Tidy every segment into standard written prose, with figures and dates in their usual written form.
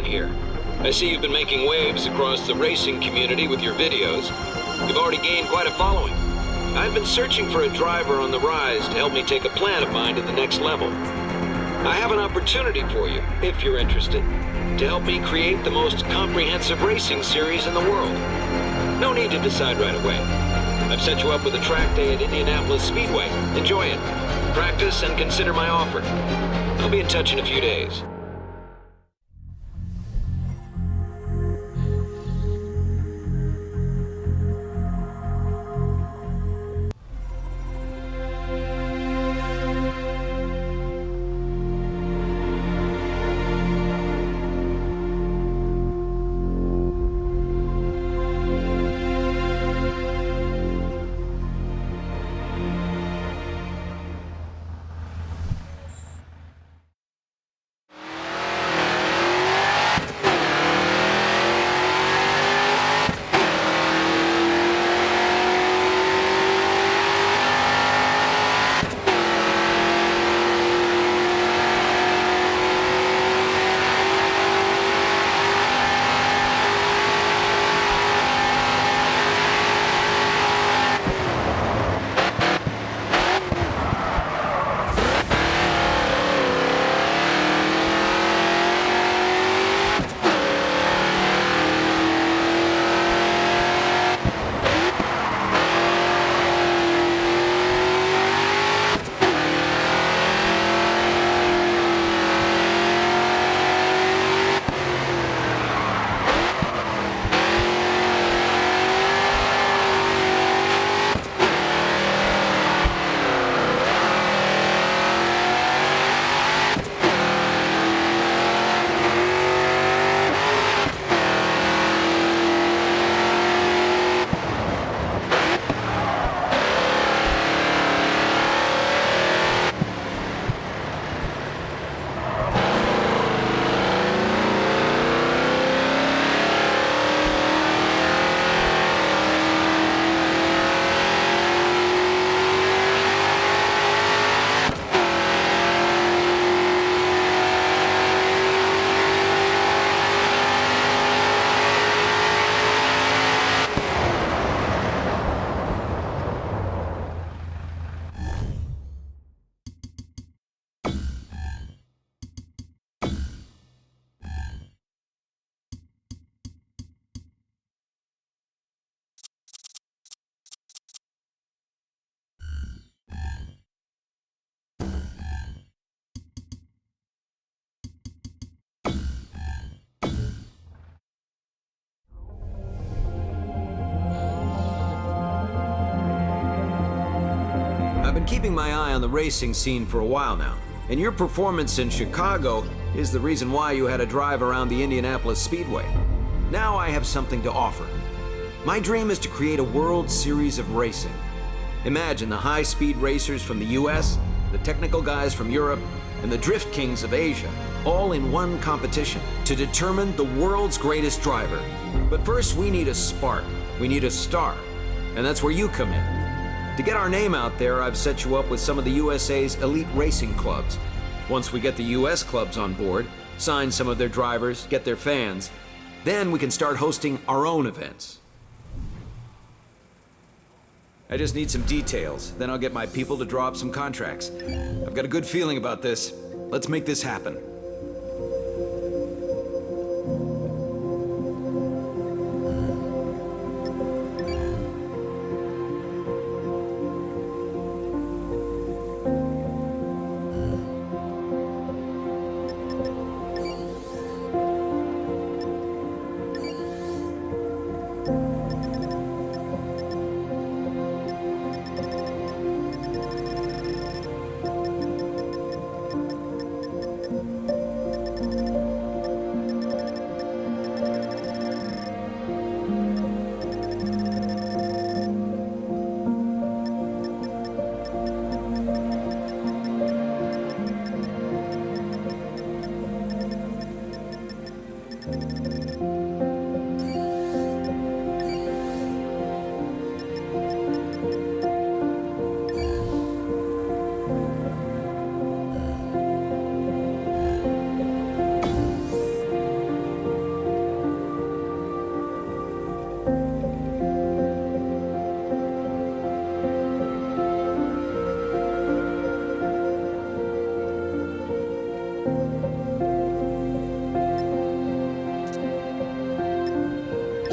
here. I see you've been making waves across the racing community with your videos. You've already gained quite a following. I've been searching for a driver on the rise to help me take a plan of mine to the next level. I have an opportunity for you, if you're interested, to help me create the most comprehensive racing series in the world. No need to decide right away. I've set you up with a track day at Indianapolis Speedway. Enjoy it. Practice and consider my offer. I'll be in touch in a few days. I've been keeping my eye on the racing scene for a while now, and your performance in Chicago is the reason why you had a drive around the Indianapolis Speedway. Now I have something to offer. My dream is to create a World Series of racing. Imagine the high-speed racers from the US, the technical guys from Europe, and the drift kings of Asia, all in one competition to determine the world's greatest driver. But first we need a spark, we need a star, and that's where you come in. To get our name out there, I've set you up with some of the USA's elite racing clubs. Once we get the US clubs on board, sign some of their drivers, get their fans, then we can start hosting our own events. I just need some details, then I'll get my people to draw up some contracts. I've got a good feeling about this. Let's make this happen.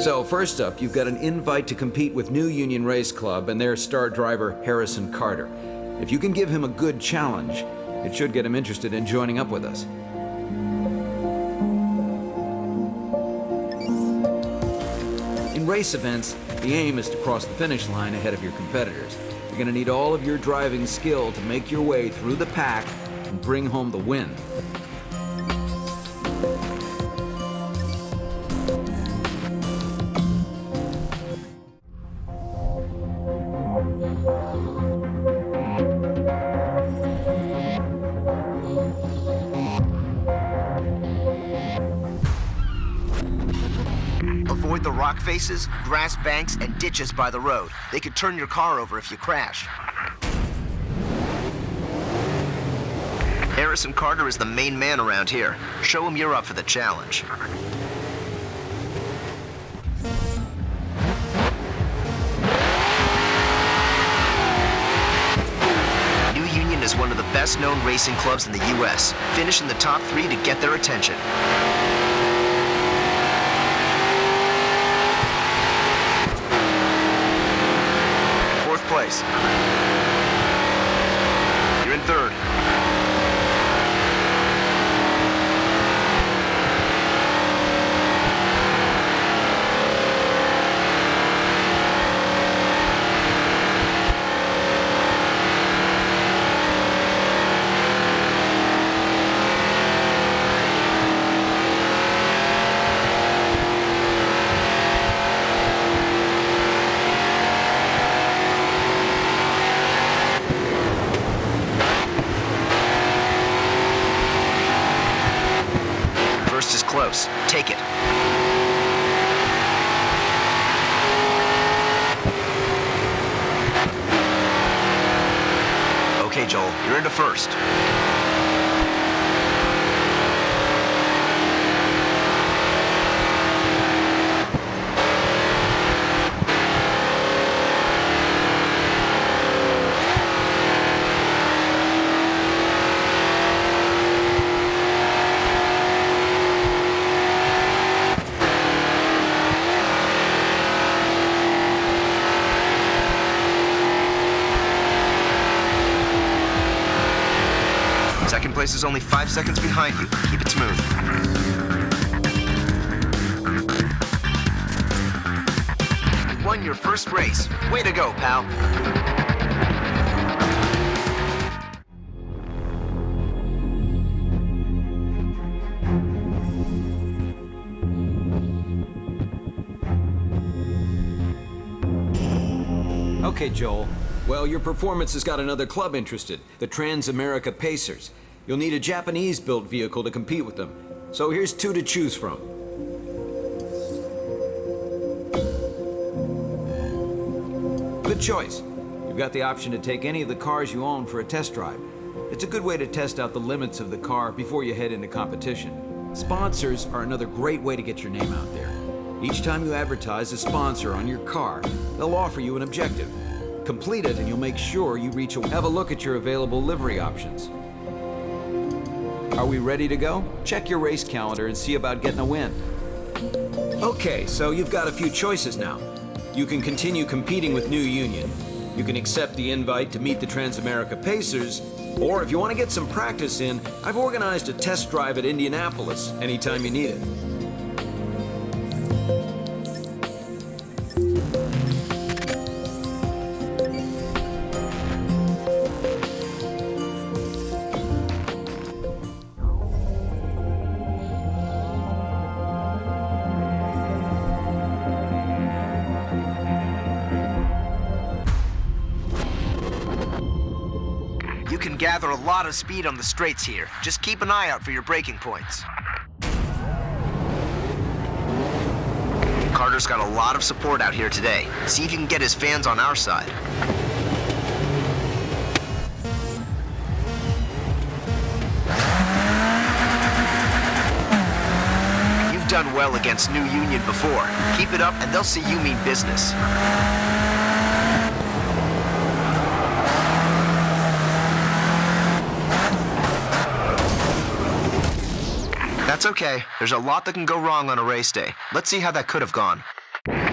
So, first up, you've got an invite to compete with New Union Race Club and their star driver, Harrison Carter. If you can give him a good challenge, it should get him interested in joining up with us. In race events, the aim is to cross the finish line ahead of your competitors. You're going to need all of your driving skill to make your way through the pack and bring home the win. Avoid the rock faces, grass banks, and ditches by the road. They could turn your car over if you crash. Harrison Carter is the main man around here. Show him you're up for the challenge. New Union is one of the best-known racing clubs in the U.S. Finish in the top 3 to get their attention. Place. You're in third. First is close. Take it. Okay, Joel, you're into first. Second place is only 5 seconds behind you. Keep it smooth. You won your first race. Way to go, pal. Okay, Joel. Well, your performance has got another club interested, the Trans-America Pacers. You'll need a Japanese-built vehicle to compete with them. So here's 2 to choose from. Good choice. You've got the option to take any of the cars you own for a test drive. It's a good way to test out the limits of the car before you head into competition. Sponsors are another great way to get your name out there. Each time you advertise a sponsor on your car, they'll offer you an objective. Complete it and you'll make sure you reach a... Have a look at your available livery options. Are we ready to go? Check your race calendar and see about getting a win. Okay, so you've got a few choices now. You can continue competing with New Union. You can accept the invite to meet the Trans-America Pacers. Or if you want to get some practice in, I've organized a test drive at Indianapolis anytime you need it. You can gather a lot of speed on the straights here. Just keep an eye out for your braking points. Carter's got a lot of support out here today. See if you can get his fans on our side. You've done well against New Union before. Keep it up and they'll see you mean business. That's okay. There's a lot that can go wrong on a race day. Let's see how that could have gone.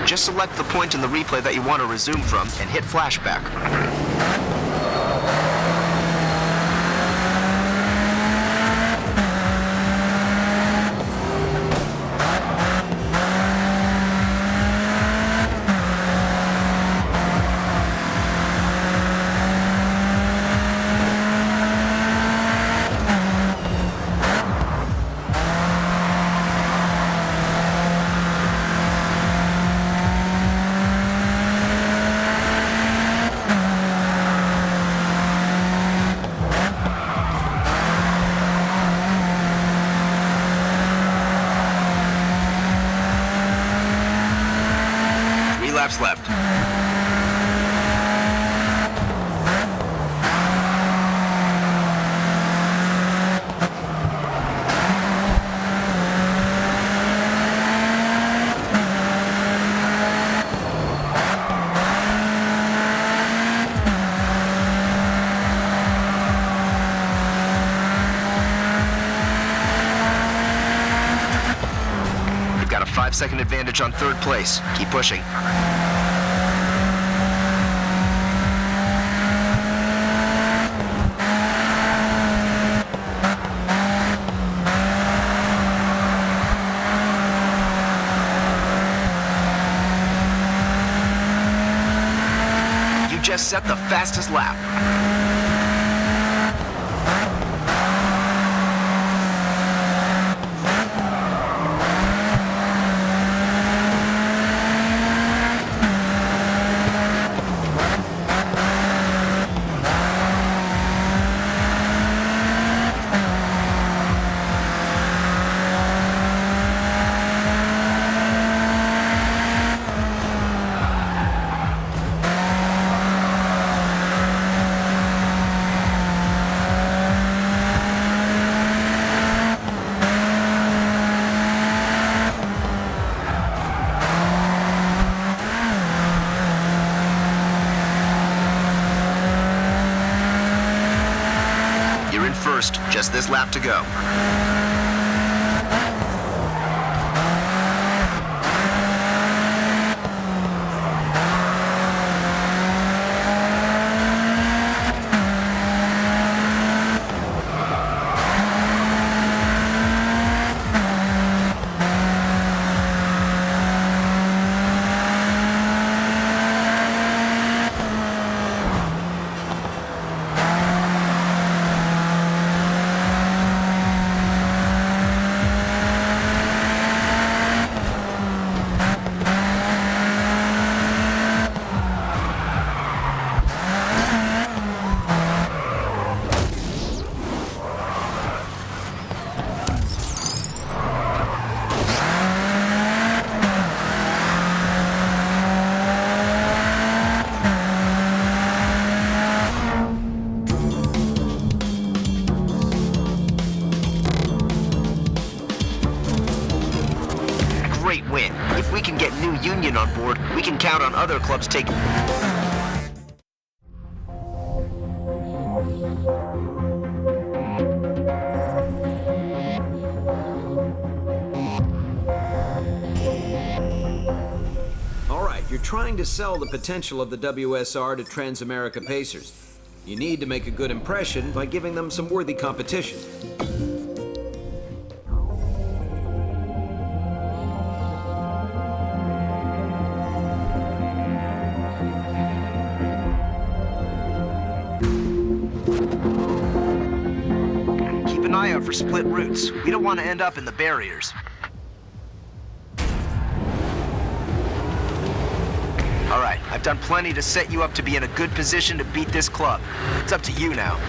Just select the point in the replay that you want to resume from and hit flashback. Laps left. You've got a 5-second advantage on third place. Keep pushing. Just set the fastest lap. First, just this lap to go. Great win. If we can get New Union on board, we can count on other clubs taking... All right, you're trying to sell the potential of the WSR to Transamerica Pacers. You need to make a good impression by giving them some worthy competition. Keep an eye out for split routes. We don't want to end up in the barriers. All right, I've done plenty to set you up to be in a good position to beat this club. It's up to you now.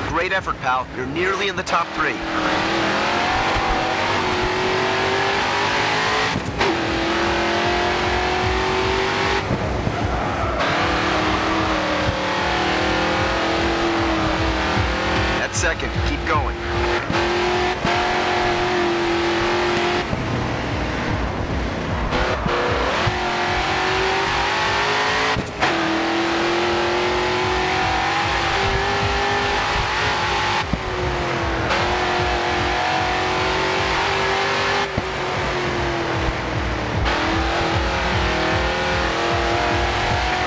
Great effort, pal. You're nearly in the top 3. second. Keep going.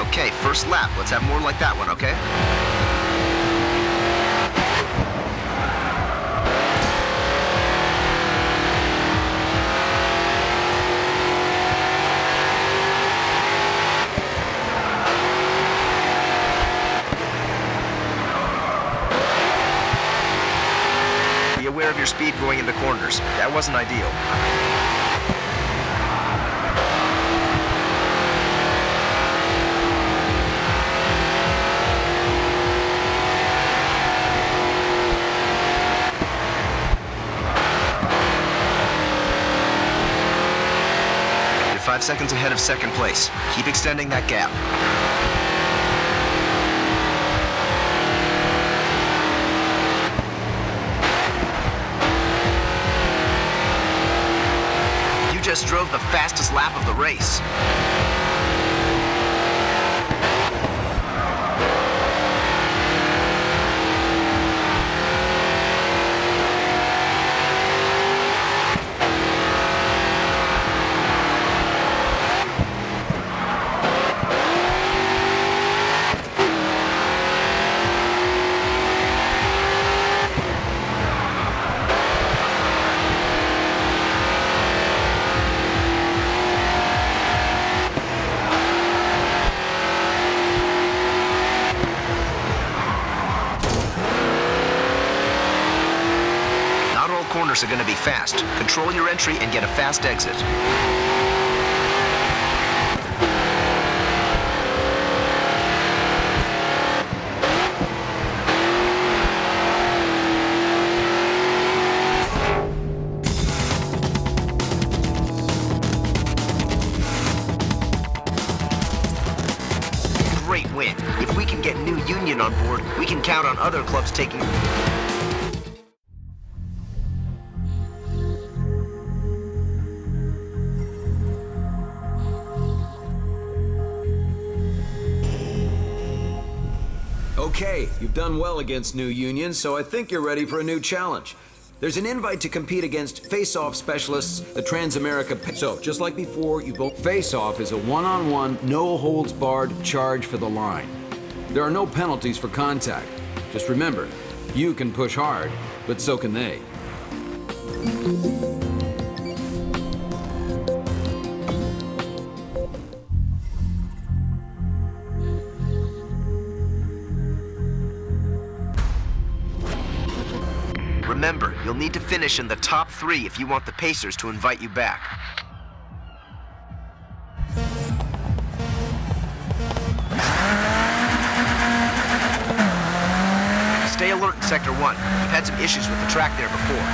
Okay, first lap. Let's have more like that one, okay? Be aware of your speed going into corners. That wasn't ideal. You're 5 seconds ahead of second place. Keep extending that gap. You just drove the fastest lap of the race. Not all corners are going to be fast. Control your entry and get a fast exit. Great win. If we can get New Union on board, we can count on other clubs taking... Okay, you've done well against New Union, so I think you're ready for a new challenge. There's an invite to compete against face-off specialists, the Transamerica... So, just like before, you both... Face-off is a one-on-one, no-holds-barred charge for the line. There are no penalties for contact. Just remember, you can push hard, but so can they. Remember, you'll need to finish in the top 3 if you want the Pacers to invite you back. Stay alert in Sector 1. We've had some issues with the track there before.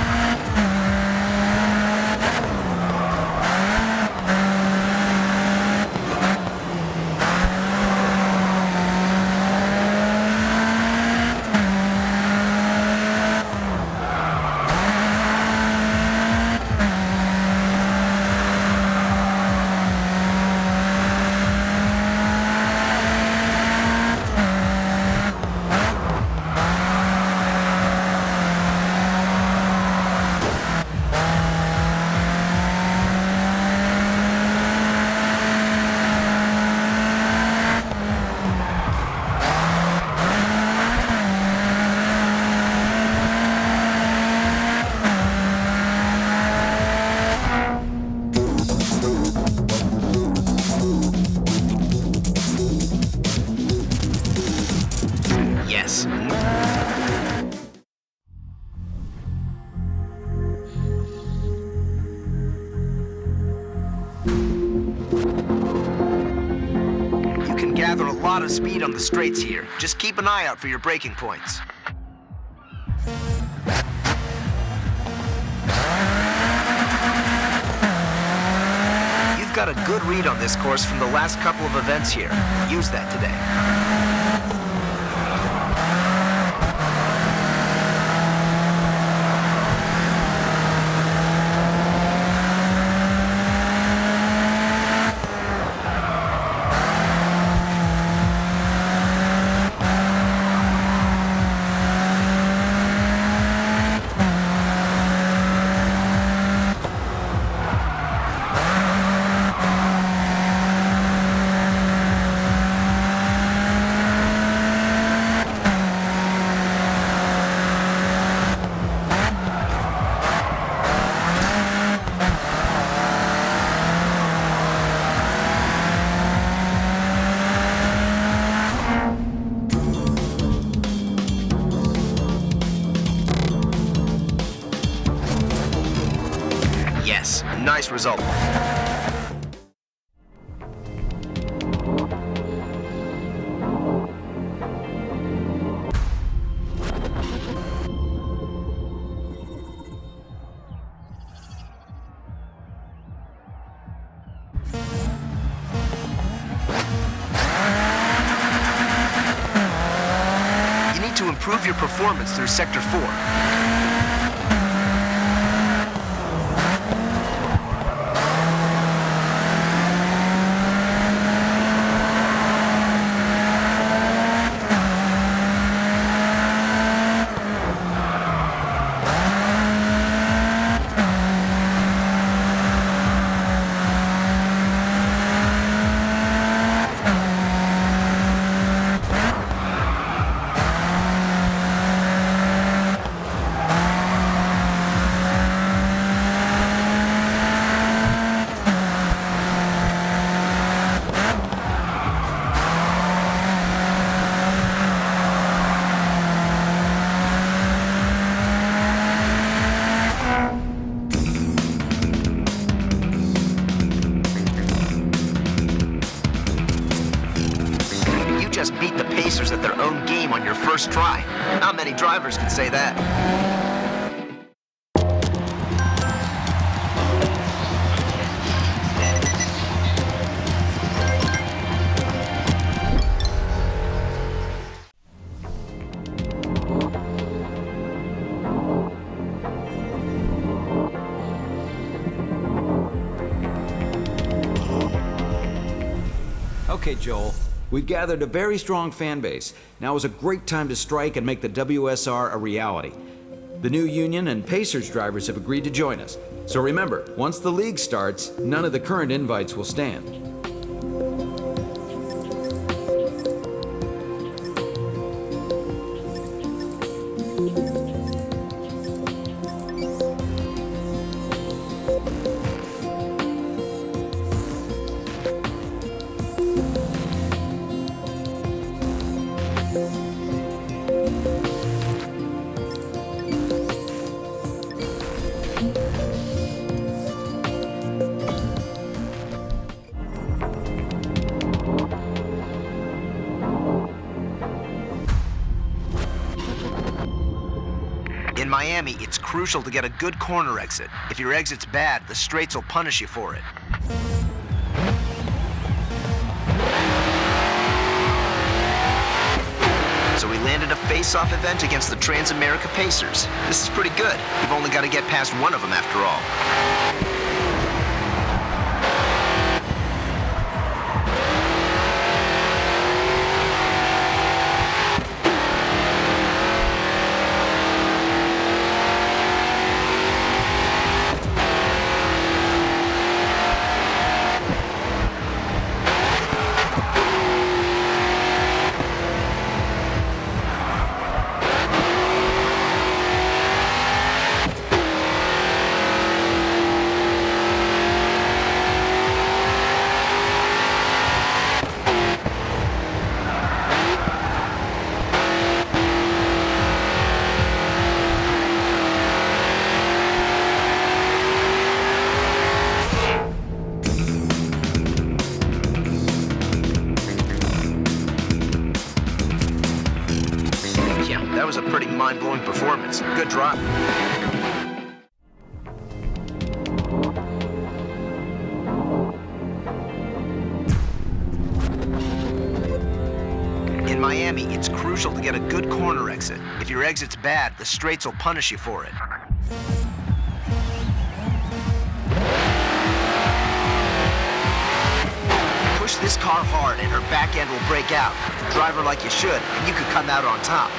Yes. You can gather a lot of speed on the straights here. Just keep an eye out for your braking points. You've got a good read on this course from the last couple of events here. Use that today. Yes, nice result. You need to improve your performance through Sector 4. Just beat the Pacers at their own game on your first try. Not many drivers can say that. Okay, Joel. We've gathered a very strong fan base. Now is a great time to strike and make the WSR a reality. The new union and Pacers drivers have agreed to join us. So remember, once the league starts, none of the current invites will stand. In Miami, it's crucial to get a good corner exit. If your exit's bad, the straights will punish you for it. So we landed a face-off event against the Transamerica Pacers. This is pretty good. You've only got to get past one of them after all. That was a pretty mind-blowing performance. Good drop. In Miami, it's crucial to get a good corner exit. If your exit's bad, the straights will punish you for it. Push this car hard and her back end will break out. Drive her like you should, and you could come out on top.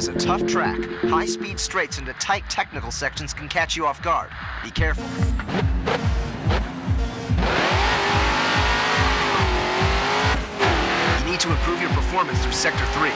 is a tough track. High-speed straights into tight technical sections can catch you off guard. Be careful. You need to improve your performance through Sector 3.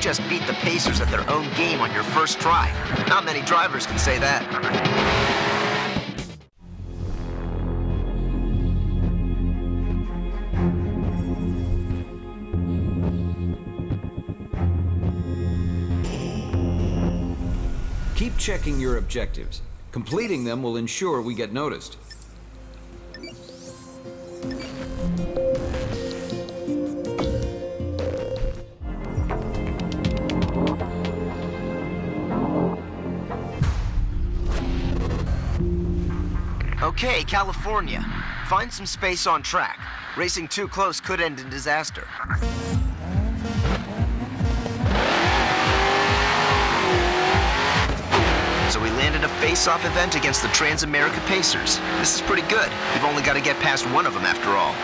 Just beat the Pacers at their own game on your first try. Not many drivers can say that. Keep checking your objectives. Completing them will ensure we get noticed. Okay, California. Find some space on track. Racing too close could end in disaster. So we landed a face-off event against the Transamerica Pacers. This is pretty good. You've only got to get past one of them after all.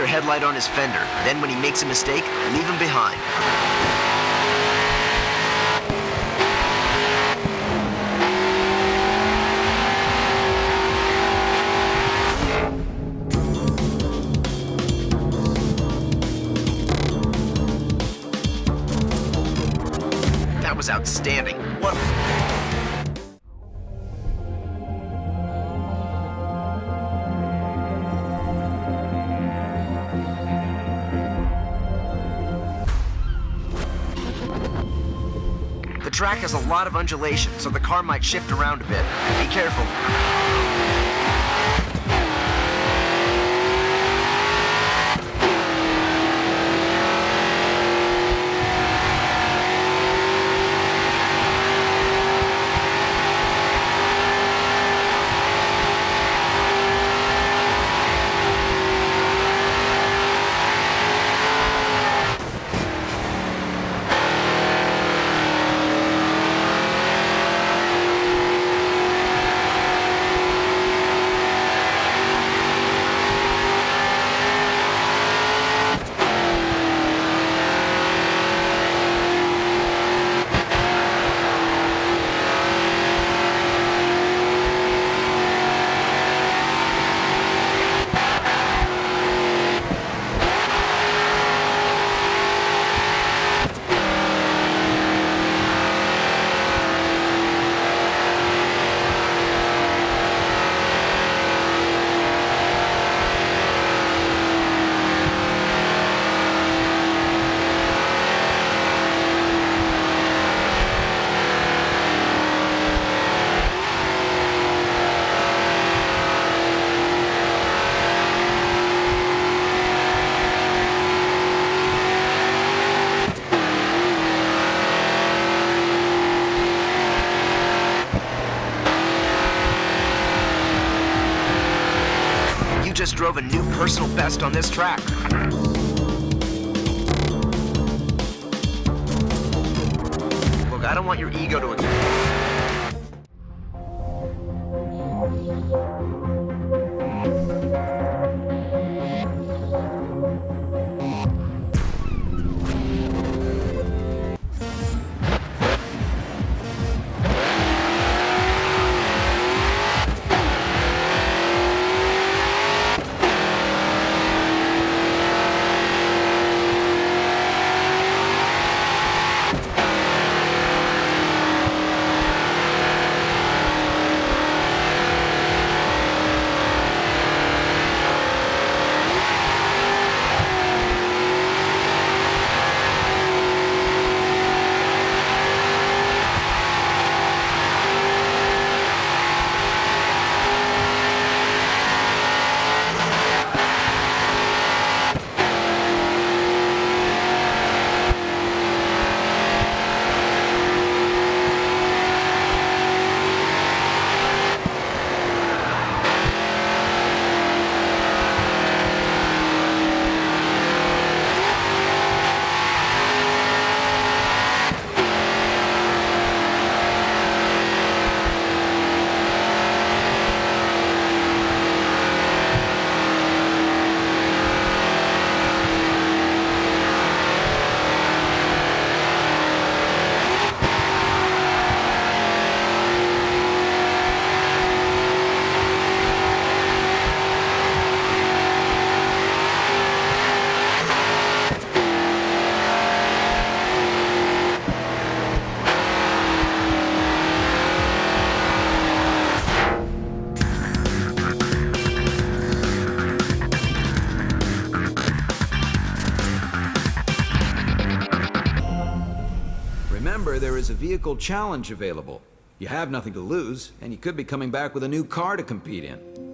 Headlight on his fender. Then when he makes a mistake, leave him behind. That was outstanding. What? The track has a lot of undulation, so the car might shift around a bit. Be careful. just drove a new personal best on this track. Look, I don't want your ego to... Remember, there is a vehicle challenge available. You have nothing to lose, and you could be coming back with a new car to compete in.